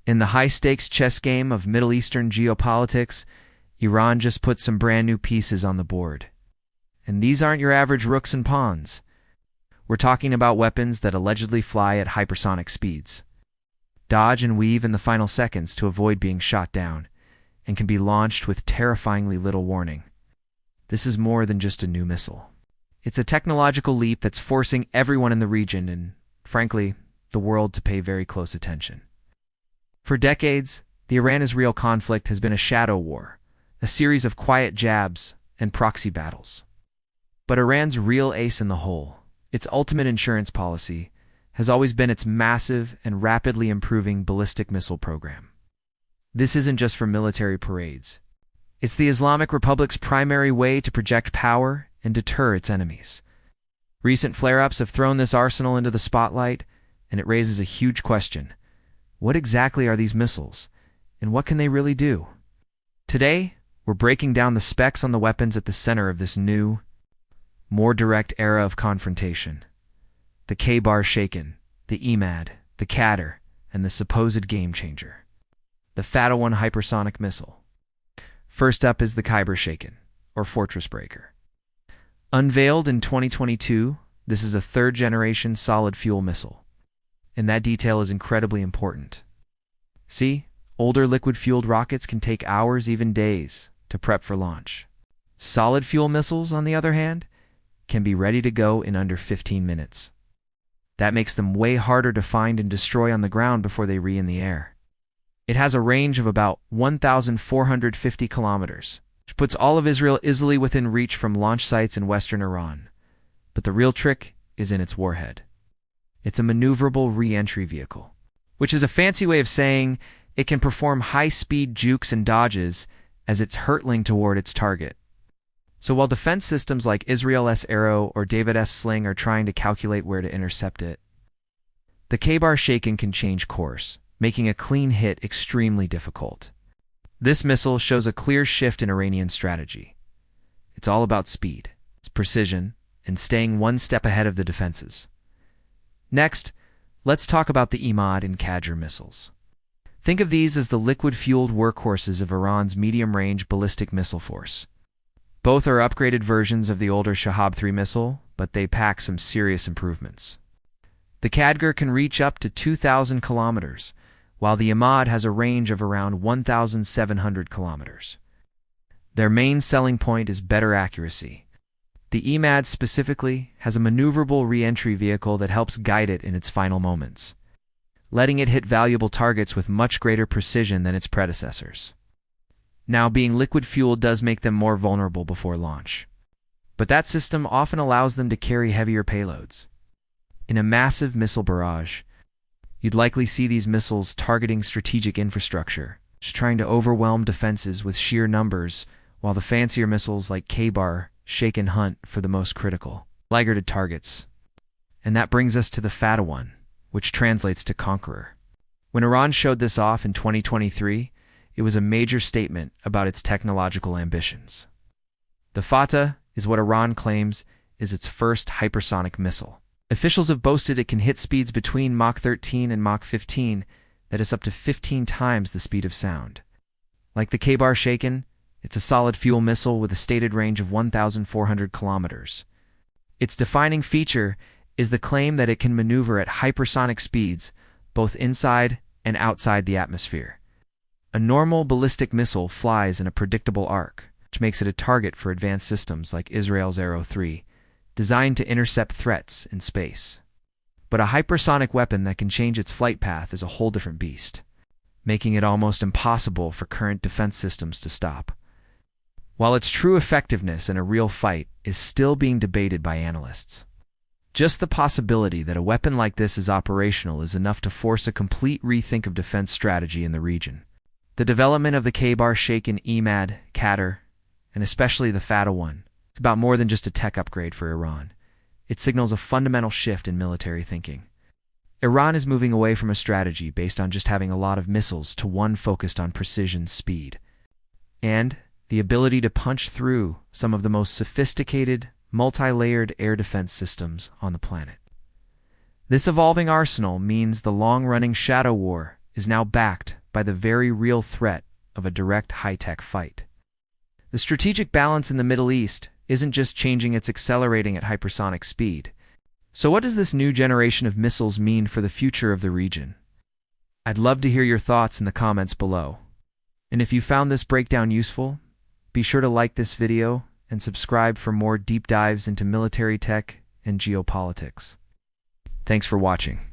In the high-stakes chess game of Middle Eastern geopolitics, Iran just put some brand new pieces on the board. And these aren't your average rooks and pawns. We're talking about weapons that allegedly fly at hypersonic speeds, dodge and weave in the final seconds to avoid being shot down, and can be launched with terrifyingly little warning. This is more than just a new missile. It's a technological leap that's forcing everyone in the region and, frankly, the world to pay very close attention. For decades, the Iran-Israel conflict has been a shadow war, a series of quiet jabs and proxy battles. But Iran's real ace in the hole, its ultimate insurance policy, has always been its massive and rapidly improving ballistic missile program. This isn't just for military parades. It's the Islamic Republic's primary way to project power and deter its enemies. Recent flare-ups have thrown this arsenal into the spotlight, and it raises a huge question. What exactly are these missiles, and what can they really do? Today, we're breaking down the specs on the weapons at the center of this new, more direct era of confrontation. The Kheybar-Shakan, the Emad, the Qadr, and the supposed game-changer, the Fattah-1 hypersonic missile. First up is the Kheibar Shekan, or Fortress Breaker. Unveiled in 2022, this is a third-generation solid-fuel missile, and that detail is incredibly important. See, older liquid-fueled rockets can take hours, even days, to prep for launch. Solid-fuel missiles, on the other hand, can be ready to go in under 15 minutes. That makes them way harder to find and destroy on the ground before they re in the air. It has a range of about 1,450 kilometers, which puts all of Israel easily within reach from launch sites in western Iran. But the real trick is in its warhead. It's a maneuverable re-entry vehicle, which is a fancy way of saying it can perform high-speed jukes and dodges as it's hurtling toward its target. So while defense systems like Israel's Arrow or David's Sling are trying to calculate where to intercept it, the Kheibar Shekan can change course, making a clean hit extremely difficult. This missile shows a clear shift in Iranian strategy. It's all about speed, its precision, and staying one step ahead of the defenses. Next, let's talk about the Emad and Qadr missiles. Think of these as the liquid-fueled workhorses of Iran's medium-range ballistic missile force. Both are upgraded versions of the older Shahab 3 missile, but they pack some serious improvements. The Qadr can reach up to 2,000 kilometers, while the Emad has a range of around 1,700 kilometers. Their main selling point is better accuracy. The Emad specifically has a maneuverable re-entry vehicle that helps guide it in its final moments, letting it hit valuable targets with much greater precision than its predecessors. Now, being liquid-fueled does make them more vulnerable before launch, but that system often allows them to carry heavier payloads. In a massive missile barrage, you'd likely see these missiles targeting strategic infrastructure, just trying to overwhelm defenses with sheer numbers, while the fancier missiles like Kheibar Shekan hunt for the most critical, laggarded targets. And that brings us to the Fattah-1, which translates to Conqueror. When Iran showed this off in 2023, it was a major statement about its technological ambitions. The Fattah is what Iran claims is its first hypersonic missile. Officials have boasted it can hit speeds between Mach 13 and Mach 15 that is up to 15 times the speed of sound. Like the Kheibar Shekan, it's a solid-fuel missile with a stated range of 1,400 kilometers. Its defining feature is the claim that it can maneuver at hypersonic speeds, both inside and outside the atmosphere. A normal ballistic missile flies in a predictable arc, which makes it a target for advanced systems like Israel's Arrow 3, designed to intercept threats in space. But a hypersonic weapon that can change its flight path is a whole different beast, making it almost impossible for current defense systems to stop. While its true effectiveness in a real fight is still being debated by analysts, just the possibility that a weapon like this is operational is enough to force a complete rethink of defense strategy in the region. The development of the Kheibar-Shakan Emad Qadr, and especially the Fattah-1, is about more than just a tech upgrade for Iran. It signals a fundamental shift in military thinking. Iran is moving away from a strategy based on just having a lot of missiles to one focused on precision, speed, and the ability to punch through some of the most sophisticated, multi-layered air defense systems on the planet. This evolving arsenal means the long-running shadow war is now backed by the very real threat of a direct high-tech fight. The strategic balance in the Middle East isn't just changing, it's accelerating at hypersonic speed. So what does this new generation of missiles mean for the future of the region? I'd love to hear your thoughts in the comments below. And if you found this breakdown useful, be sure to like this video and subscribe for more deep dives into military tech and geopolitics. Thanks for watching.